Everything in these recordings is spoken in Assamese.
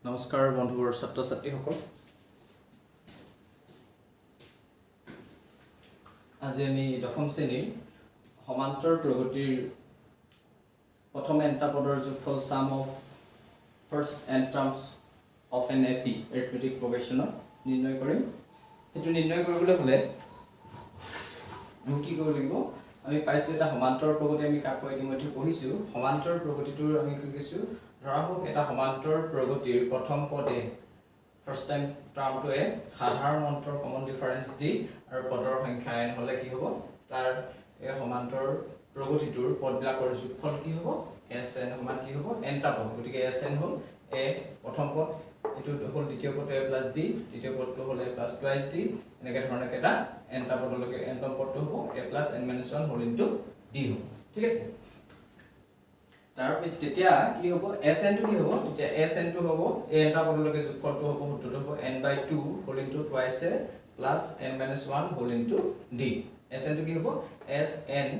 নমস্কাৰ বন্ধুবোৰ ছাত্ৰ ছাত্ৰীসকল আজি আমি দশম শ্ৰেণীৰ সমান্তৰ প্ৰগতিৰ প্ৰথম এণ্টা পদৰ যোগফল sum of first n terms of an AP arithmetic progression নিৰ্ণয় কৰিম এটো নিৰ্ণয় কৰিবলৈ হলে আমি কি কৰিব লাগিব আমি পাইছো এটা সমান্তৰ প্ৰগতি আমি কাক কৈ ইতিমধ্যে পঢ়িছো সমান্তৰ প্ৰগতিটোৰ আমি কি কৈছো ধৰা হোক এটা সমান্তৰ প্ৰগতিৰ প্ৰথম পদে ফাৰ্স্ট টাইম টাৰ্মটোৱে সাধাৰণ অন্তৰ কমন ডিফাৰেন্স দি আৰু পদৰ সংখ্যা n হলে কি হ'ব তাৰ এই সমান্তৰ প্ৰগতিটোৰ পদবিলাকৰ যোগফল কি হ'ব sn সমান কি হ'ব n টা পদ গতিকে sn হ'ল a প্ৰথম পদ এটো হ'ল দ্বিতীয় পদটো a + d তৃতীয় পদটো হ'ল a + twice d এনেকৈ ধৰণে কেটা n টা পদলৈকে n তম পদটো হ'ব a + n - 1 whole into d হ'ব ঠিক আছে তাৰ পিছত তেতিয়া কি হ'ব sn টো কি হ'ব তেতিয়া sn টো হ'ব a n টা পদলৈকে যোগফলটো হ'ব সূত্ৰটো হ'ব n/2 whole into twice a plus n - 1 whole into d sn টো কি হ'ব sn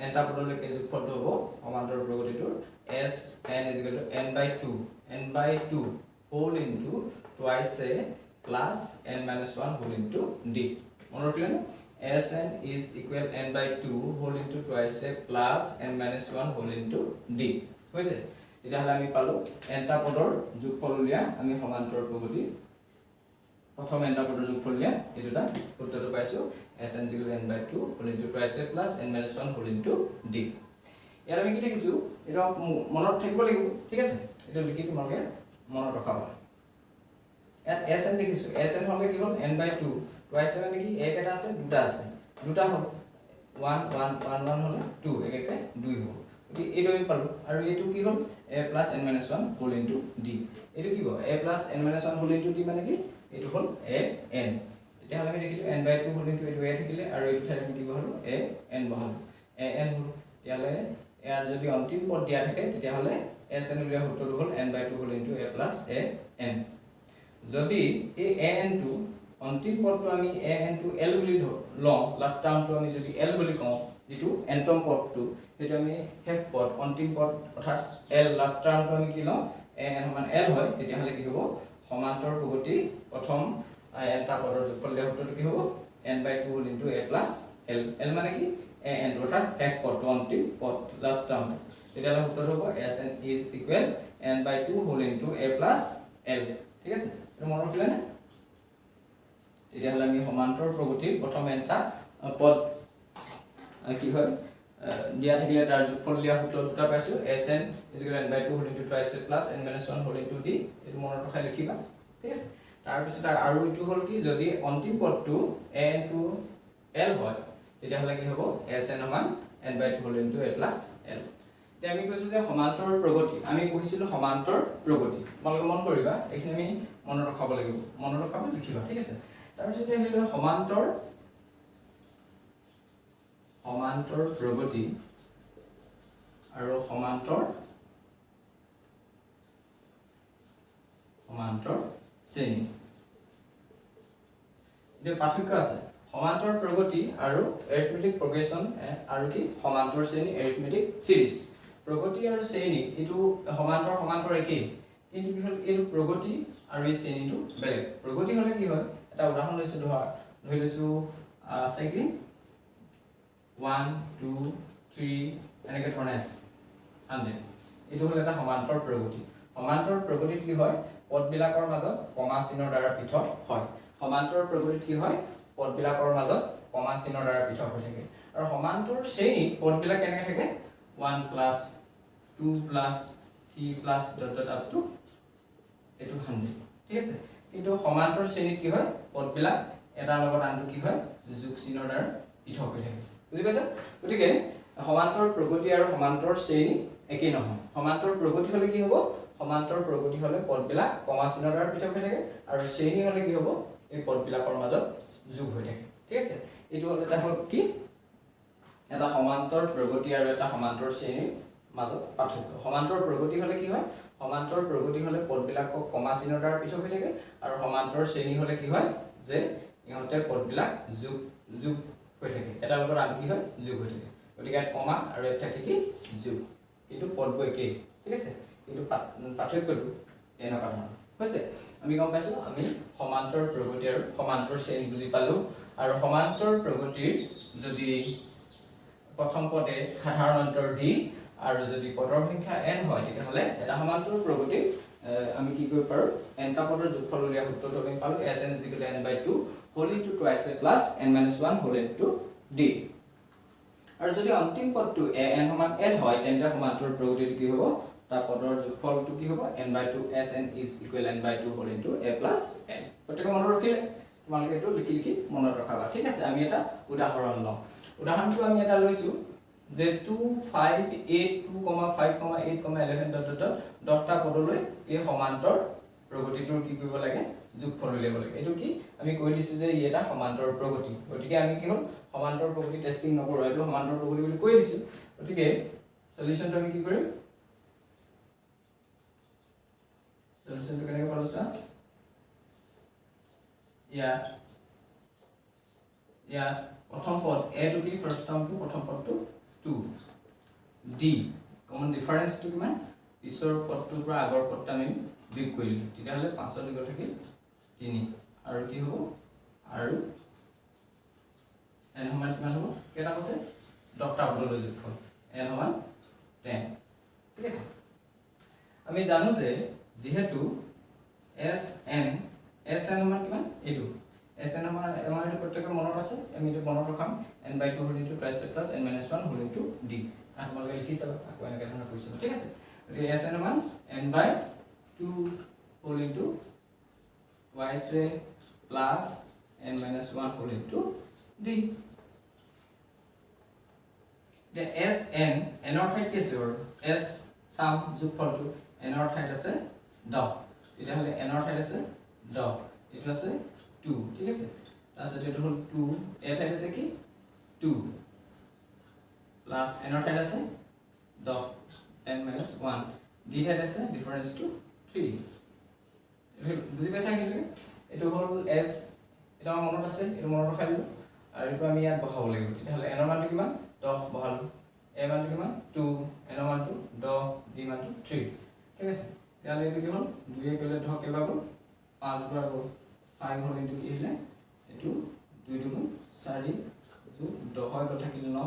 n টা পদলৈকে যোগফলটো হ'ব সমান্তৰ প্ৰগতিটোৰ sn = n/2 whole into twice a plus n - 1 whole into d মনত ৰাখিলে sn is equal n/2 whole into twice a plus n - 1 whole into d হৈছে তেতিয়া হলে আমি পালো n টা পদৰ যোগফল উলিয়া আমি সমান্তৰ প্ৰগতি প্ৰথম n টা পদৰ যোগফল উলিয়া এটোটা সূত্ৰটো পাইছো sn = n/2 whole into twice a plus n - 1 whole into d ইয়াৰ আমি কি লিখিছো এটা মনত থাকিব লাগিব ঠিক আছে এটা লিখি তোমালোকে মনত ৰাখাবা ইয়াত sn লিখিছো sn হলে কি হ'ল n/2 twice মানে কি এক এটা আছে দুটা হ'ল 1 1 1 1 হলে 2 একেকে 2 হ'ব গতি এইটো আমি পালো আৰু এইটো কি হ'ল a + n - 1 whole into d এইটো কি হ'ব a + n - 1 whole into d মানে কি এইটো হ'ল a n তেতিয়া হলে আমি দেখিলো n/2 whole into এইটো a থাকিলে আৰু এইটো ঠাইত আমি কি বহালো a n বহালো a n হ'ল তেতিয়া হলে ইয়াৰ যদি অন্তিম পদ দিয়া থাকে তেতিয়া হলে sn উলিয়া সূত্ৰটো হ'ল n/2 whole into a + a n যদি এই a n টো অন্তিম পদটো আমি a n টো l বুলি লওঁ লাস্ট টাৰ্মটো আমি যদি l বুলি কওঁ যেটো nতম পদটো সেইটো আমি শেষ পদ অন্তিম পদ অৰ্থাৎ l লাস্ট টাৰ্মটো আমি কি লওঁ a n সমান l হয় তেতিয়া হলে কি হ'ব সমান্তৰ প্ৰগতি প্ৰথম n টা পদৰ যোগফল দিয়া সূত্ৰটো কি হ'ব n/2 whole into a + l l মানে কি a n অৰ্থাৎ শেষ পদটো অন্তিম পদ লাস্ট টাৰ্ম তেতিয়া হলে সূত্ৰটো হ'ব sn is equal n/2 whole into a + l ঠিক আছে এটা মনত ৰাখিলে নে তেতিয়া হলে আমি সমান্তৰ প্ৰগতিৰ প্ৰথম n টা পদ কি হয় দিয়া থাকিলে তাৰ যোগফল দিয়া সূত্ৰ দুটা পাইছো sn is equal n/2 whole into twice a plus n - 1 whole into d এটো মনত ৰাখি লিখিবা ঠিক আছে তাৰ পিছত আৰু এটো হ'ল কি যদি অন্তিম পদটো a n টো l হয় তেতিয়া হলে কি হ'ব sn সমান n/2 whole into a plus l এতিয়া আমি কৈছো যে সমান্তৰ প্ৰগতি আমি পঢ়িছিলো সমান্তৰ প্ৰগতি তোমালোকে মন কৰিবা এইখিনি আমি মনত ৰাখিব লাগিব মনত ৰাখিবা লিখিবা ঠিক আছে তাৰ পিছত আহিলে সমান্তৰ প্ৰগতি আৰু সমান্তৰ শ্ৰেণী যে পাৰ্থক্য আছে সমান্তৰ প্ৰগতি আৰু এৰিথমেটিক প্ৰগ্ৰেছন আৰু কি সমান্তৰ শ্ৰেণী এৰিথমেটিক সিৰিজ প্ৰগতি আৰু শ্ৰেণী এটো সমান্তৰ একেই কিন্তু কি হ'ল এই প্ৰগতি আৰু এই শ্ৰেণীটো বেলেগ প্ৰগতি হলে কি হয় এটা উদাহৰণ লৈছো ধৰি লৈছো আছে কি 1 2 3 এনেকে ধৰণে আছে 100 এটো হল এটা সমান্তৰ প্ৰগতিত কি হয় পদবিলাকৰ মাজত কমা চিহ্নৰ দ্বাৰা পৃথক হয় সমান্তৰ প্ৰগতিত কি হয় পদবিলাকৰ মাজত কমা চিহ্নৰ দ্বাৰা পৃথক হৈ থাকে আৰু সমান্তৰ শ্ৰেণীত পদবিলাক কেনেকৈ থাকে 1 + 2 + 3 + ... up to এটো 100 ঠিক আছে কিন্তু সমান্তৰ শ্ৰেণীত কি হয় পদবিলাক এটা লগত আনটো কি হয় যোগ চিহ্নৰ দ্বাৰা পৃথক হৈ থাকে বুজি পাইছা গতিকে সমান্তৰ প্ৰগতি আৰু সমান্তৰ শ্ৰেণী একেই নহয় সমান্তৰ প্ৰগতি হলে কি হ'ব সমান্তৰ প্ৰগতি হলে পদবিলাক কমা চিহ্নৰ দ্বাৰা পৃথক হৈ থাকে আৰু শ্ৰেণী হলে কি হ'ব এই পদবিলাকৰ মাজত যোগ হৈ থাকে ঠিক আছে এটো হল এটা হল কি এটা সমান্তৰ প্ৰগতি আৰু এটা সমান্তৰ শ্ৰেণীৰ মাজত পাৰ্থক্য সমান্তৰ প্ৰগতি হলে কি হয় সমান্তৰ প্ৰগতি হলে পদবিলাকক কমা চিহ্নৰ দ্বাৰা পৃথক হৈ থাকে আৰু সমান্তৰ শ্ৰেণী হলে কি হয় যে ইহঁতে পদবিলাক যোগ হৈ থাকে এটা লগত আনটো কি হয় যোগ হৈ থাকে গতিকে ইয়াত কমা আৰু এটা থাকে কি যোগ কিন্তু পদবোৰ একেই ঠিক আছে কিন্তু পাৰ্থক্যটো এনেকুৱা ধৰণৰ হৈছে আমি গম পাইছো আমি সমান্তৰ প্ৰগতি আৰু সমান্তৰ শ্ৰেণী বুজি পালো আৰু সমান্তৰ প্ৰগতিৰ যদি প্ৰথম পদে সাধাৰণ অন্তৰ d আৰু যদি পদৰ সংখ্যা n হয় তেতিয়াহ'লে এটা সমান্তৰ প্ৰগতিৰ আমি কি কৰিব পাৰো nটা পদৰ যোগফল উলিয়া সূত্ৰটো আমি পালো sn n/2 whole into twice a plus n-1 whole into d আৰু যদি অন্তিম পদটো an সমান l হয় তেন্তে সমান্তৰ প্ৰগতিটো কি হ'ব তাৰ পদৰ যোগফলটো কি হ'ব n/2 sn is equal n/2 whole into a plus n প্ৰত্যেক মনত ৰাখিলে তোমালোকে এটো লিখি লিখি মনত ৰাখাবা ঠিক আছে আমি এটা উদাহৰণ লওঁ উদাহৰণটো আমি এটা লৈছো যে 2 5 8 2,5,8,11 10টা পদলৈ এই সমান্তৰ প্ৰগতিটোৰ কি কৰিব লাগে যোগফল উলিয়াব লাগে এটো কি আমি কৈ দিছো যে ই এটা সমান্তৰ প্ৰগতি গতিকে আমি কি হ'ল সমান্তৰ প্ৰগতি টেস্টিং নকৰো এটো সমান্তৰ প্ৰগতি বুলি কৈ দিছো গতিকে সলিউশনটো আমি কি কৰিম সলিউশনটো কেনেকৈ পালো চা ইয়া প্ৰথম পদ a টু কি ফাৰ্স্ট টাৰ্মটো প্ৰথম পদটো 2 d কমন ডিফাৰেন্স টু কিমান পিছৰ পদটোৰ পৰা আগৰ পদটা আমি বিগ কৰিলো তেতিয়াহলে 5 ৰ দিগত থাকি 3 আৰু কি হ'ব আৰু n সমান কিমান হ'ব কেটা কৈছে 10টা পদলৈ যোগফল n সমান 10 ঠিক আছে আমি জানো যে যেহেতু sn সমান কিমান এটো sn সমান আমাৰ এটা প্ৰত্যেকৰ মনত আছে আমি এটা মনত ৰাখম n/2 whole into twice plus n-1 whole into d আপোনালোকে লিখি চাব আকৌ এনেকৈ ধৰণৰ কৈছো ঠিক আছে গতিকে sn সমান n/2 whole into twice plus n-1 whole into d the sn n ৰ ঠাইত কি আছে s সাম যোগফলটো n ৰ ঠাইত আছে 10 তেতিয়াহলে n ৰ ঠাইত আছে 10 এটো আছে 2 ঠিক আছে তাৰপিছত এটো হল 2 এ ঠাইত আছে কি 2 প্লাস n ৰ ঠাইত আছে 10 n-1 d ঠাইত আছে ডিফাৰেন্স টু 3 বুজি পাইছা কি এটো হল s এটা মনত আছে এটো মনত ৰাখিলো আৰু এটো আমি ইয়াত বহাব লাগিব তেতিয়াহলে n ৰ মানটো কিমান 10 বহালো a মানটো কিমান 2 n ৰ মানটো 10 d মানটো 3 ঠিক আছে তেতিয়াহলে এটো কি হল 2 এ কৰিলে 10 কেবা গল 5 বাৰ গল 5 হল ইনটু কি হলে এটো 2 2 4 যোগ 10 হৈ থাকিল 9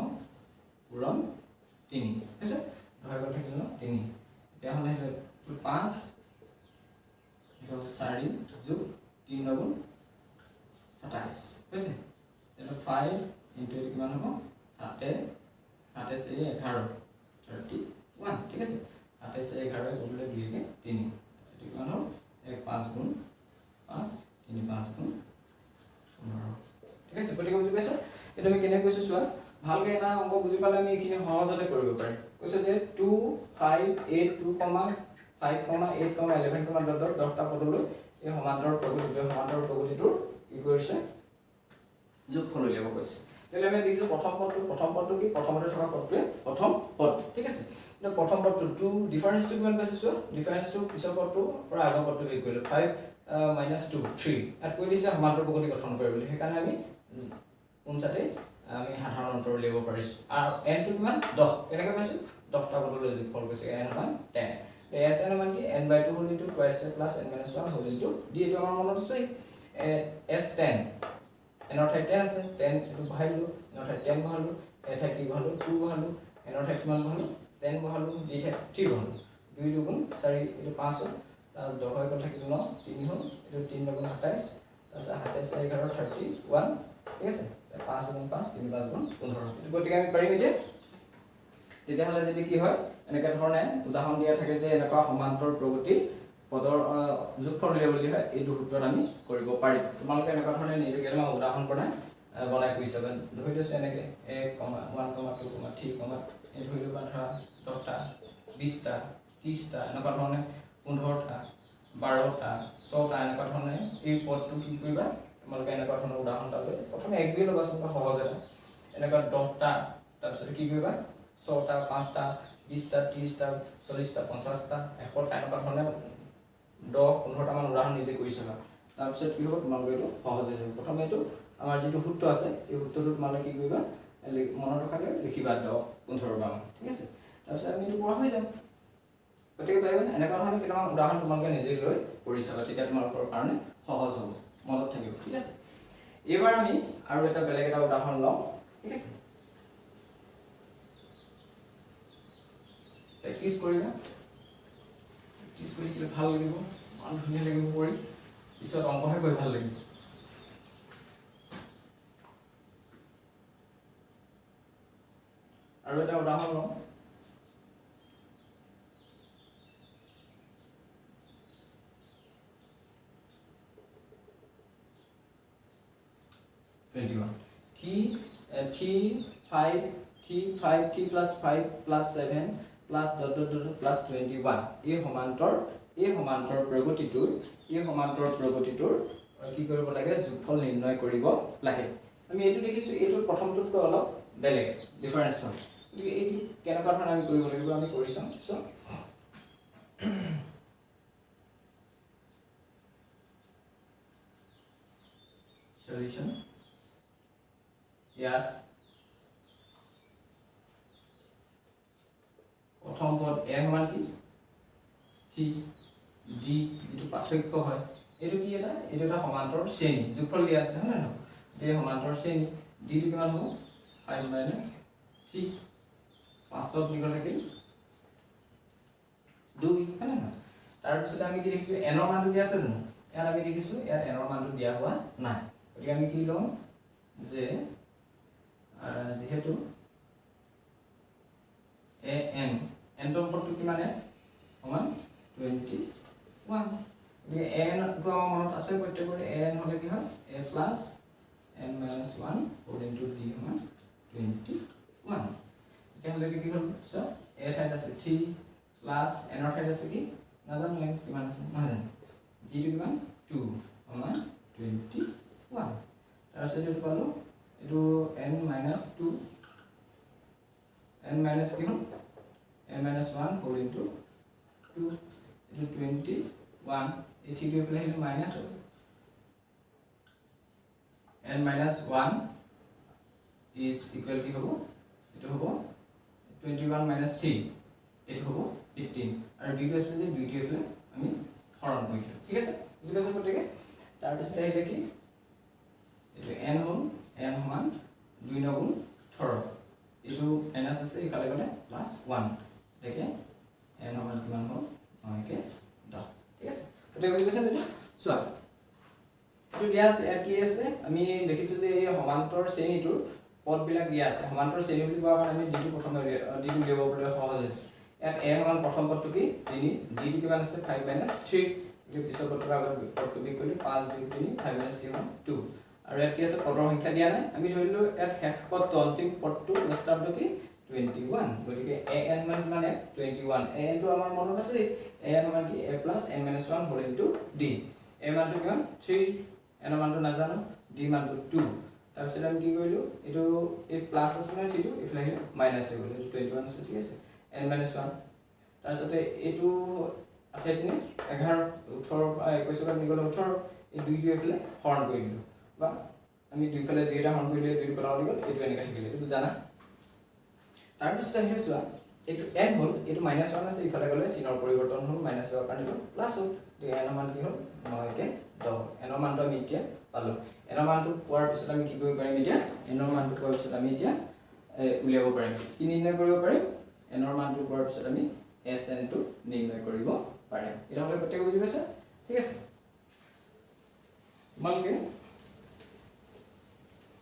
পূৰণ 3 আছে 10 হৈ থাকিল 3 তেতিয়াহলে 5 এটো 4 যোগ 3 9 27 আছে এটো 5 ইনটু কিমান হ'ব 7 7 से 11 31 ঠিক আছে 7 से 11 গুণিলে 2 কে 3 এটো কিমান হ'ল 1 5 গুণ 5 3 5 গুণ 15 ঠিক আছে গতিকে বুজি পাইছা এটা আমি কেনে কৈছো চোৱা ভালকে এটা অংক বুজি পালে আমি এখিনি সহজতে কৰিব পাৰিম কৈছে যে 2 5 8 2, 5, 8, 11, 10টা পদলৈ এই সমান্তৰ প্ৰগতিটোৰ কি কৰিছে যোগফল উলিয়াব কৈছে তেলে আমি দিছো প্ৰথম পদটো কি প্ৰথমতে থকা পদটোৱে প্ৰথম পদ ঠিক আছে না প্ৰথম পদটো 2 ডিফাৰেন্স টু কিমান পাইছো ডিফাৰেন্স টু পিছৰ পদটো পৰা আগৰ পদটো বিগ কৰিলো 5 - 2 3 আত কৈ দিছে সমান্তৰ প্ৰগতি গঠন কৰিবলৈ সেইকাৰণে আমি কোনচাতে আমি সাধাৰণ অন্তৰ উলিয়াব পাৰিছো আৰু n টো কিমান 10 কেনেকৈ পাইছো 10টা পদলৈ যোগফল কৈছে n সমান 10 sn সমান কি n/2 whole into twice plus n-1 whole into d এটো আমাৰ মনত আছে s10 n ৰ ঠাইত 10 আছে 10 এটো বহাইলো n ৰ ঠাইত 10 বহালো a ঠাইত কি বহালো 2 বহালো n ৰ ঠাইত কিমান বহালো 10 বহালো d ঠাইত 3 বহালো 2 2 গুণ 4 এটো 5 হ'ল 10 হৈ গ'ল থাকিল 9 3 হ'ল এটো 3 গুণ 27 তাৰপিছত 27 11 31 ঠিক আছে 5 গুণ 5 3 5 গুণ 15 এটো গতিকে আমি পাৰিম এতিয়া তেতিয়াহলে যদি কি হয় এনেকা ধৰণে উদাহৰণ দিয়া থাকে যে এনেকা সমান্তৰ প্ৰগতি পদৰ যোগফল উলিয়াবলৈ হয় এই সূত্ৰত আমি কৰিব পাৰিম তোমালোকে এনেকা ধৰণে নিজে কেইটামান উদাহৰণ বনাই কৈছাবা ধৰি লৈছো এনেকে 1, 1, 2, 3, এই ধৰিলো বা ধৰা 10টা 20টা 30টা এনেকা ধৰণে 15টা 12টা 6টা এনেকা ধৰণে এই পদটো কি কৰিবা তোমালোকে এনেকা ধৰণৰ উদাহৰণ লৈ প্ৰথমে এক দুই লবাচোন সহজ এটা এনেকা 10টা তাৰপিছত কি কৰিবা 6টা 5টা 20টা 30টা 40টা 50টা 100টা এনেকা ধৰণে 10-15টা মান উদাহৰণ নিজে কৰি চাবা তাৰপিছত কি হ'ব তোমালোকে এটো সহজ হৈ যাব প্ৰথমে এটো আমাৰ যেটো সূত্ৰ আছে এই সূত্ৰটো তোমালোকে কি কৰিবা মনত ৰাখিবা লিখিবা 10-15 বাৰ ঠিক আছে তাৰপিছত আমি এটো পঢ়া হৈ যাম গতিকে পাৰিবনে এনেকুৱা ধৰণে কেইটামান উদাহৰণ তোমালোকে নিজে লৈ কৰি চাবা তেতিয়া তোমালোকৰ কাৰণে সহজ হ'ব মনত থাকিব ঠিক আছে এইবাৰ আমি আৰু এটা বেলেগ এটা উদাহৰণ লওঁ ঠিক আছে প্ৰেক্টিছ কৰিবা প্ৰেক্টিছ কৰিলে ভাল লাগিব মান ধুনীয়া লাগিব কৰি পিছত অংকহে কৰি ভাল লাগিব আৰু এটা উদাহৰণ লওঁ T 5 T plus 5 plus 7 plus dot dot dot plus 21 এই সমান্তৰ প্ৰগতিটোৰ কি কৰিব লাগে যোগফল নিৰ্ণয় কৰিব লাগে আমি এইটো দেখিছো এইটো প্ৰথমটোতকৈ অলপ বেলেগ ডিফাৰেন্স হয় কিন্তু এইটো কেনেকুৱা ধৰণে আমি কৰিব লাগিব আমি কৰি চাম সো সলিউশন ইয়াত প্ৰথম পদ a সমান কি t d যেটো পাৰ্থক্য হয় এটো কি এটা সমান্তৰ শ্ৰেণী যোগফল দিয়া আছে হয় না এই সমান্তৰ শ্ৰেণী d টো কিমান হ'ব 5 minus 3 5ত নিগলে কি 2 হয় না তাৰ পিছত আমি কি দেখিছো n ৰ মানটো দিয়া আছে জানো ইয়াত আমি দেখিছো ইয়াত n ৰ মানটো দিয়া হোৱা নাই গতিকে আমি কি লম যে যেহেতু n ৰ পদটো কিমানে সমান 21 গতিকে n টো আমাৰ মনত আছে প্ৰত্যেকৰে n হলে কি হয় a plus n minus 1 whole into d সমান 21 এতিয়া হলে কি হ'ল সো a ঠাইত আছে 3 plus n ৰ ঠাইত আছে কি নাজানো কিমান আছে নাজানো d টো কিমান 2 সমান 21 তাৰপিছত এইটো পালো এইটো n minus 2 n minus কি হ'ল n minus 1 whole into 2 into 21 এই থিটো এফালে হেলে মাইনাস হ'ব n minus 1 is equal কি হ'ব এটো হ'ব 21 minus 3 এটো হ'ব 15 আৰু দুইটো আছে যে দুইটো এফালে আমি হৰণ কৰিলো ঠিক আছে বুজি পাইছো গতিকে তাৰ পিছত আহিলে কি এটো n হ'ল n সমান 2 9 18 এটো মাইনাস আছে ইফালে গলে প্লাস 1 দেখে n সমান কিমান হ'ল 9 কে 10 ঠিক আছে তো বুজি পাইছা নেকি চোৱা এটো দিয়া আছে এট কি আছে আমি দেখিছো যে এই সমান্তৰ শ্ৰেণীটোৰ পদবিলাক দিয়া আছে সমান্তৰ শ্ৰেণী বুলি কোৱা মানে আমি d টো প্ৰথমে d টো লিখিব পৰে সহজ আছে এট a সমান প্ৰথম পদটো কি 3 d টো কিমান আছে 5 minus 3 এই পিছৰ পদটোৰ আগত পদটো বি কৰিলে 5 2 3 5 minus 3 সমান 2 আৰু এট কি আছে পদৰ সংখ্যা দিয়া নাই আমি ধৰিলো এট শেষ পদটো অন্তিম পদটো লাষ্টটো কি 21 গতিকে an মানে 21 an টো আমাৰ মনত আছে an মানে কি a plus n minus 1 whole into d a মানটো কিমান 3 n মানটো নাজানো d মানটো 2 তাৰপিছত আমি কি কৰিলো এটো এই প্লাস আছে না থিটো ইফালে মাইনাস হৈ গ'ল 21 আছে ঠিক আছে n minus 1 তাৰপিছত এটো আঠাইনে 11 18 21 ক নিগলে 18 এই দুইটো ইফালে হৰণ কৰি দিলো বা আমি দুইফালে দুইটা হৰণ কৰিলে দুইটো কলা হৈ গ'ল এটো এনেকা থাকিলে এটো জানা তাৰপিছত আহিলে চোৱা এটো n হ'ল এটো -1 আছে ইফালে গলে চিনৰ পৰিৱৰ্তন হ'ল মাইনাস হোৱাৰ কাৰণে প্লাস হ'ল তে n মান কি হ'ল 9 কে 10 n ৰ মানটো আমি এতিয়া পালো n ৰ মানটো পোৱাৰ পিছত আমি কি কৰিব পাৰিম এতিয়া n ৰ মানটো পোৱাৰ পিছত আমি এতিয়া উলিয়াব পাৰিম কি নিৰ্ণয় কৰিব পাৰিম n ৰ মানটো পোৱাৰ পিছত আমি sn টো নিৰ্ণয় কৰিব পাৰিম এটা হলে প্ৰত্যেক বুজি পাইছা ঠিক আছে তোমালোকে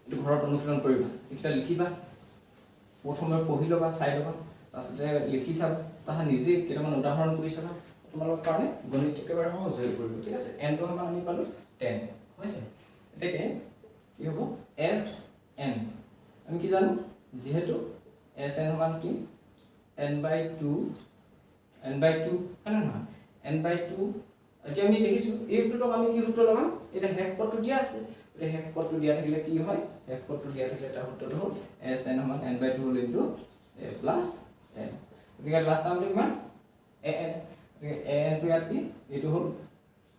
এইটো ঘৰত অনুশীলন কৰিবা এটা লিখিবা প্ৰথমে পঢ়ি লবা চাই লবা তাৰপিছতে লিখি চাবা তাহা নিজে কেইটামান উদাহৰণ কৰি চাবা তোমালোকৰ কাৰণে গণিত একেবাৰে সহজ হৈ পৰিব ঠিক আছে n টো সমান আমি পালো 10 হৈছে এটাকে কি হ'ব sn আমি কি জানো যেহেতু sn সমান কি n/2 হয় না n/2 এতিয়া আমি দেখিছো এইটোটো আমি কি সূত্ৰ লগাম এটা হেক পদটো দিয়া আছে এই হেক পদটো দিয়া থাকিলে কি হয় হেক পদটো দিয়া থাকিলে এটা সূত্ৰটো হ'ল sn সমান n/2 whole into a plus n গতিকে লাষ্ট টাৰ্মটো কিমান an গতিকে an টো ইয়াত কি এইটো হ'ল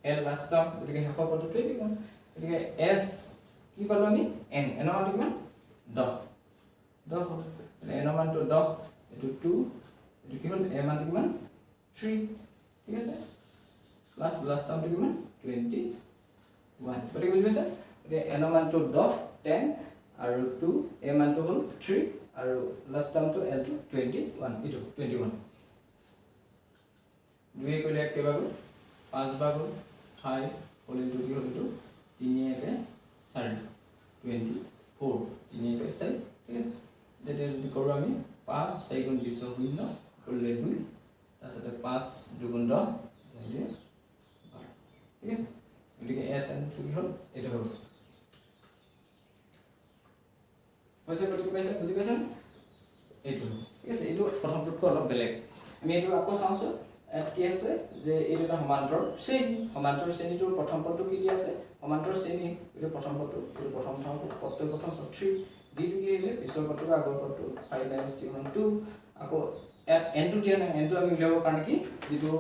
l লাষ্ট টাৰ্ম গতিকে হেকৰ পদটো 21 গতিকে s কি পালো আমি n n ৰ মানটো কিমান 10 হ'ল n ৰ মানটো 10 এইটো 2 এইটো কি হ'ল a মানটো কিমান 3 ঠিক আছে প্লাস লাস্ট টার্মটো কিমান 21 গতিকে বুজি পাইছা গতিকে n ৰ মানটো 10 আৰু 2 a মানটো হ'ল 3 আৰু লাস্ট টার্মটো l টো 21 ইটো 21 দুই কইলে কেবা গল 5 ভাগ 5 হোল ইনটু কি হোল ইনটু 3 একে 4 24 3 একে 4 ঠিক আছে যেটা যদি করব আমি 5 4 গুণ 20 শূন্য করলে 2 তাছতে 5 2 গুণ 10 ঠিক আছে এদিকে s n কি হল এটা হল বুঝে বুঝি পাইছেন এইটো ঠিক আছে এইটো প্ৰথমটোতকৈ অলপ বেলেগ আমি এইটো আকৌ চাওঁছো কি আছে যে এইটো এটা সমান্তৰ শ্ৰেণীটোৰ প্ৰথম পদটো কি দি আছে সমান্তৰ শ্ৰেণী এইটো প্ৰথম পদটো এইটো প্ৰথম পদটো প্ৰথম পদ 3 d2 কি আহিলে পিছৰ পদটো আগৰ পদটো 5 - 3 2 আকৌ n টো দিয়া নাই n টো আমি উলিয়াব কাৰণে কি যেটো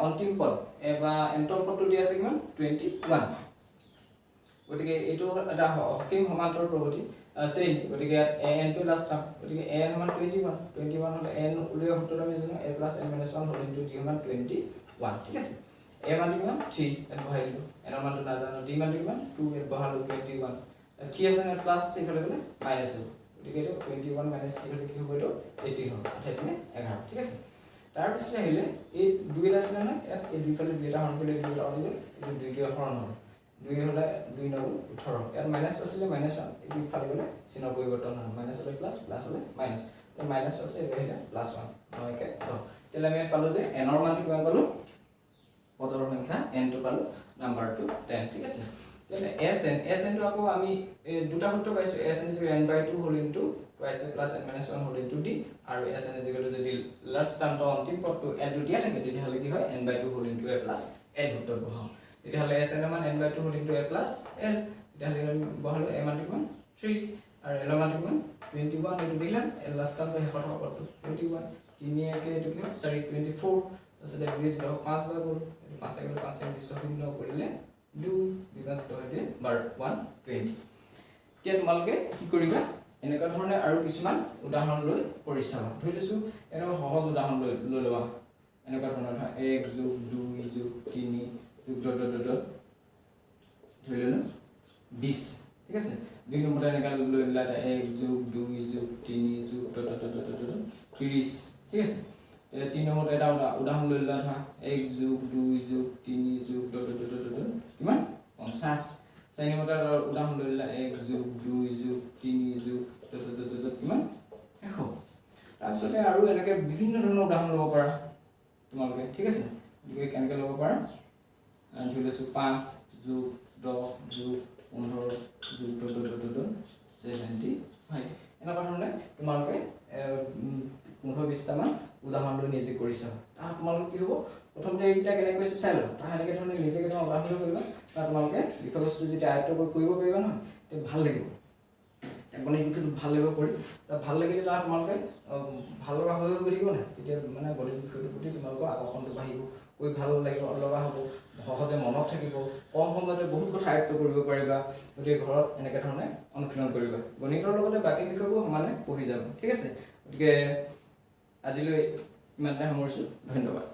অন্তিম পদ বা এন্টম পদটো দি আছে কিমান 21 গতিকে এইটো এটা অসীম সমান্তৰ প্ৰগতি সেই গতিকে n টো লাস্ট টাৰ্ম গতিকে n সমান 21 হলে n উলিয়াব সূত্ৰটো আমি জানো a + n - 1 whole into d সমান 21 ঠিক আছে a মান কিমান 3 এত বহাই দিলো n ৰ মানটো নাজানো d মান কিমান 2 এত বহালো 21 ঠিক আছে না প্লাস আছে ইফালে গলে মাইনাস হ'ব গতিকে এইটো 21 - 3 হলে কি হ'ব এইটো 18 হ'ব অৰ্থাৎ 11 ঠিক আছে তাৰ পিছত আহিলে এই দুইটা আছে না ইয়াত এই দুইফালে দুইটা হৰণ কৰিলে দুইটা অলি গ'ল এই দুইটা হৰণ হ'ল 2 হলে 2 9 18 ইয়াত মাইনাস আছিল -1 এই ফালে গলে চিহ্ন পৰিৱৰ্তন হয় মাইনাস হলে প্লাস প্লাস হলে মাইনাস এই মাইনাস আছে এই হলে প্লাস 1 নয়কে 10 তেলে আমি পালো যে n ৰ মানটো কিমান পালো পদৰ সংখ্যা n টো পালো নাম্বাৰটো 10 ঠিক আছে তেলে sn টো আকৌ আমি দুটা সূত্ৰ পাইছো sn n/2 whole into twice plus n - 1 whole into d আৰু sn যদি লাস্ট টার্মটো অন্তিম পদটো l টো দিয়া থাকে তেতিয়া হলে কি হয় n/2 whole into a plus l সূত্ৰ বহাও তেতিয়া হলে sn ৰ মান n/2 whole into a plus l তেতিয়া হলে বহালো a মান কিমান 3 আৰু l ৰ মান কিমান 21 এইটো দিলা l লাস্ট টার্মটো শেষত হ'ব 21 3 একে এইটো কি 4 24 তাছতে দুই যদি 5 বাৰ গ'ল 5 একে 5 একে 20 শূন্য কৰিলে 2 বিভাগ হতে 120 এতিয়া তোমালোকে কি কৰিবা এনেকা ধৰণে আৰু কিছুমান উদাহৰণ লৈ কৰি চাবা ধৰি লৈছো এনেকা সহজ উদাহৰণ লৈ লবা এনেকা ধৰণৰ 1 + 2 + 3 ধৰি ললো 20 ঠিক আছে দুই নম্বৰটা এনেকা লৈ ললা 1 + 2 + 3 30 ঠিক আছে তিন নম্বৰটা এটা উদাহৰণ লৈ ললা 1 + 2 + 3 কিমান 50 চাৰি নম্বৰটা উদাহৰণ লৈ ললা 1 + 2 + 3 কিমান 100 তাৰপিছতে আৰু এনেকে বিভিন্ন ধৰণৰ উদাহৰণ ল'ব পাৰা তোমালোকে ঠিক আছে গতিকে কেনেকৈ ল'ব পাৰা ধৰি লৈছো 5 + 10 + 15 + 75 এনেকুৱা ধৰণে তোমালোকে 15-20টা মান উদাহৰণ লৈ নিজে কৰিছা তাৰ তোমালোকে কি হ'ব প্ৰথমতে এইটা কেনে কৈছে চাই লও তাৰ এনেকে ধৰণে নিজে কেনে উদাহৰণ কৰিবা তাৰ তোমালোকে বিষয়বস্তু যেতিয়া আয়ত্ত কৰিব পাৰিবা নহয় তে ভাল লাগিব গণিত বিষয়টো ভাল লাগিব পঢ়ি ভাল লাগিলে তাৰ তোমালোকে ভাল লগা হৈ থাকিব না তেতিয়া মানে গণিত বিষয়টোৰ প্ৰতি তোমালোকৰ আকৰ্ষণটো বাঢ়িব কৈ ভাল লাগিব লগা হ'ব সহজে মনত থাকিব কম সময়তে বহুত কথা আয়ত্ত কৰিব পাৰিবা গতিকে ঘৰত এনেকে ধৰণে অনুশীলন কৰিবা গণিতৰ লগতে বাকি বিষয়বোৰ সমানে পঢ়ি যাব ঠিক আছে গতিকে আজিলৈ ইমানতে সামৰিছো ধন্যবাদ